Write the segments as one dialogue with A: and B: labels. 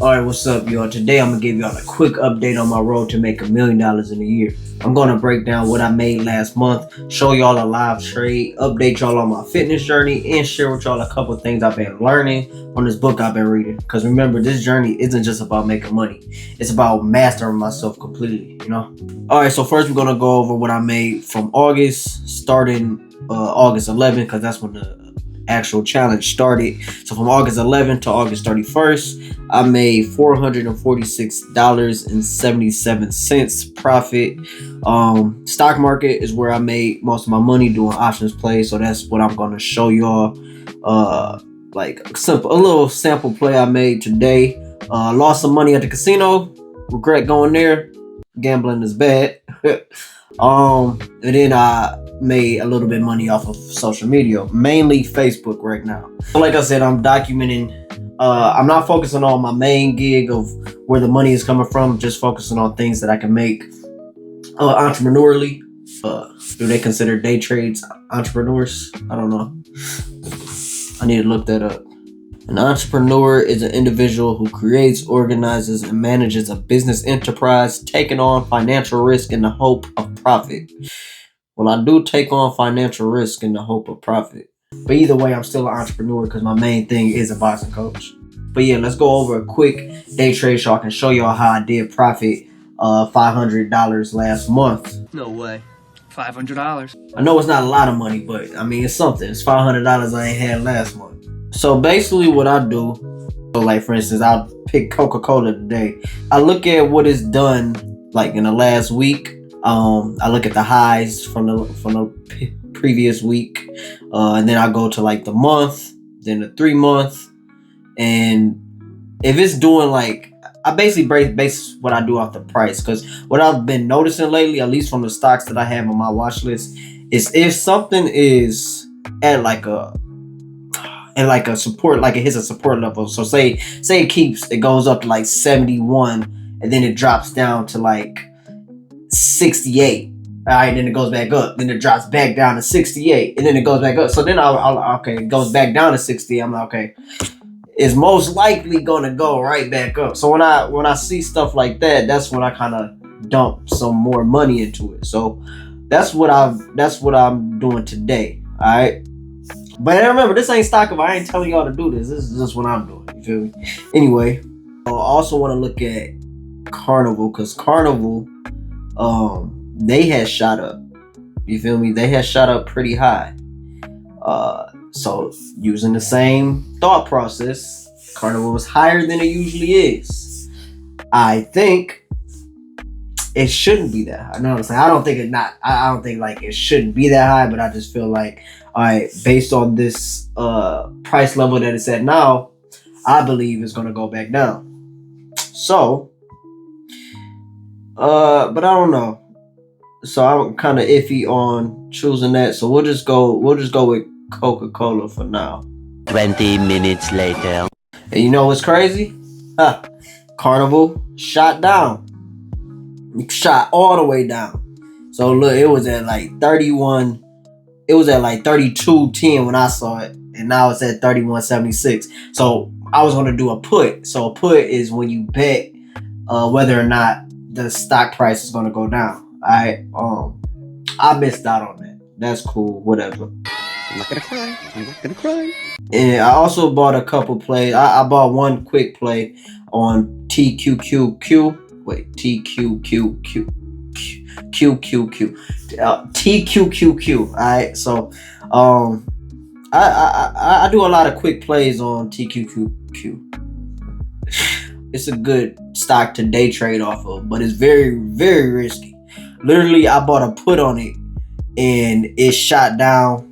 A: Alright, what's up, y'all? Today I'm gonna give y'all a quick update on my road to make $1 million in a year. I'm gonna break down what I made last month, show y'all a live trade, update y'all on my fitness journey, and share with y'all a couple things I've been learning on this book I've been reading. Because remember, this journey isn't just about making money, it's about mastering myself completely, Alright, so first we're gonna go over what I made from August, starting August 11th, because that's when the actual challenge started. So from August 11th to August 31st, I made $446.77 profit. Stock market is where I made most of my money doing options plays. So that's what I'm going to show y'all. Like a little sample play I made today. Lost some money at the casino. Regret going there. Gambling is bad. And then I made a little bit of money off of social media, mainly Facebook right now. Like I said, I'm documenting. I'm not focusing on my main gig of where the money is coming from, just focusing on things that I can make entrepreneurially. Do they consider day trades entrepreneurs? I don't know. I need to look that up. An entrepreneur is an individual who creates, organizes, and manages a business enterprise, taking on financial risk in the hope of profit. Well, I do take on financial risk in the hope of profit. But either way, I'm still an entrepreneur because my main thing is a boxing coach. But yeah, let's go over a quick day trade so I can show y'all how I did profit $500 last month.
B: No way. $500.
A: I know it's not a lot of money, but I mean, it's something. It's $500 I ain't had last month. So basically what I do, so like for instance, I'll pick Coca-Cola today. I look at what it's done like in the last week. I look at the highs from the previous week, and then I go to like the month, then the 3 month, and if it's doing like, I basically base what I do off the price, because what I've been noticing lately, at least from the stocks that I have on my watch list, is if something is at like a support, like it hits a support level. So say it goes up to like 71, and then it drops down to like 68. All right, then it goes back up. Then it drops back down to 68, and then it goes back up. So then it goes back down to 60. I'm like, okay, it's most likely gonna go right back up. So when I see stuff like that, that's when I kind of dump some more money into it. So that's what I'm doing today. All right. But remember, this ain't stock of. I ain't telling y'all to do this. This is just what I'm doing. You feel me? Anyway, I also want to look at Carnival, because Carnival, they had shot up. You feel me? They had shot up pretty high. So using the same thought process, Carnival was higher than it usually is. I think it shouldn't be that high. You know what I'm saying? I don't think like it shouldn't be that high, but I just feel like, all right, based on this price level that it's at now, I believe it's gonna go back down. So, but I don't know. So I'm kind of iffy on choosing that. So we'll just go with Coca-Cola for now.
C: 20 minutes later.
A: And you know what's crazy? Carnival shot down. Shot all the way down. So look, it was at like 31. It was at like 32.10 when I saw it, and now it's at 31.76. So I was gonna do a put. So a put is when you bet whether or not the stock price is gonna go down. I missed out on that. That's cool. Whatever.
C: I'm not gonna cry.
A: And I also bought a couple plays. I bought one quick play on TQQQ. Wait, TQQQ. TQQQ. All right, so I do a lot of quick plays on TQQQ. It's a good stock to day trade off of, but it's very, very risky. Literally, I bought a put on it, and it shot down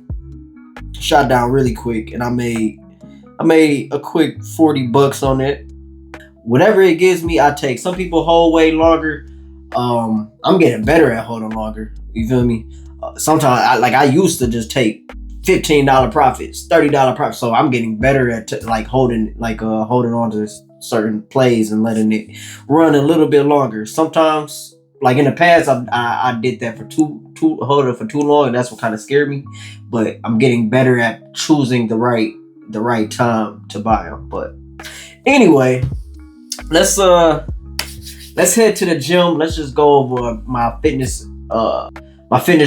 A: really quick, and I made a quick $40 on it. Whatever it gives me, I take. Some people hold way longer. I'm getting better at holding longer. You feel me? Sometimes I used to just take $15 profits, $30 profits. So I'm getting better at holding on to certain plays and letting it run a little bit longer. Sometimes, like in the past, I did that for holding it for too long, and that's what kind of scared me. But I'm getting better at choosing the right time to buy them. But anyway, let's head to the gym. Let's just go over my fitness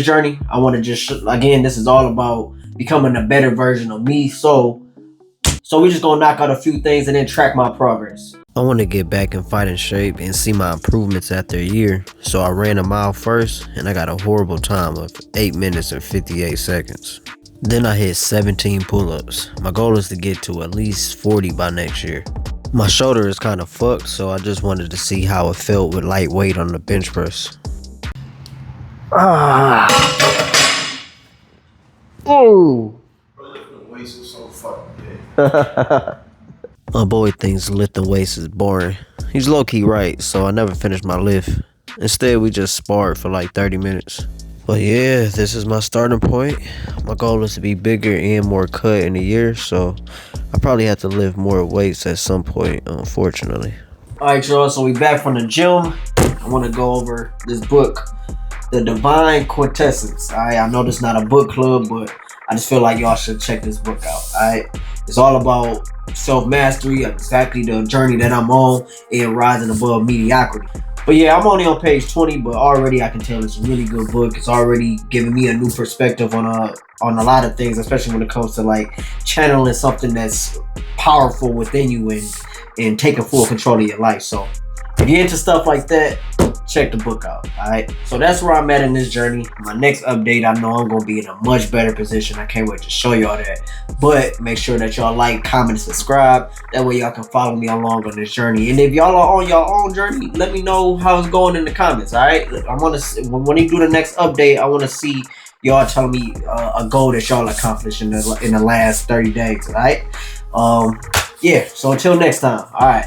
A: journey. I want to just again, this is all about becoming a better version of me. So we're just gonna knock out a few things and then track my progress. I want to get back in fighting shape and see my improvements after a year. So I ran a mile first and I got a horrible time of 8 minutes and 58 seconds. Then I hit 17 pull-ups. My goal is to get to at least 40 by next year. My shoulder is kind of fucked, so I just wanted to see how it felt with light weight on the bench press. Oh.
D: Lifting weights is so fucking gay.
A: My boy thinks lifting weights is boring. He's low-key right, so I never finished my lift. Instead, we just sparred for like 30 minutes. But yeah, this is my starting point. My goal is to be bigger and more cut in a year, so I probably have to lift more weights at some point, unfortunately. Alright, y'all, so we back from the gym. I want to go over this book, The Divine Quintessence. Alright, I know this is not a book club, but I just feel like y'all should check this book out. Alright, it's all about self-mastery, exactly the journey that I'm on, and rising above mediocrity. But yeah, I'm only on page 20, but already I can tell it's a really good book. It's already giving me a new perspective on a lot of things, especially when it comes to like channeling something that's powerful within you and taking full control of your life. So if you're into stuff like that, check the book out. Alright, so that's where I'm at in this journey. My next update, I know I'm gonna be in a much better position. I can't wait to show y'all that. But make sure that y'all like, comment, and subscribe. That way y'all can follow me along on this journey. And if y'all are on your own journey, let me know how it's going in the comments. Alright, I want to when you do the next update, I want to see y'all telling me a goal that y'all accomplished in the last 30 days. Alright, yeah. So until next time. Alright.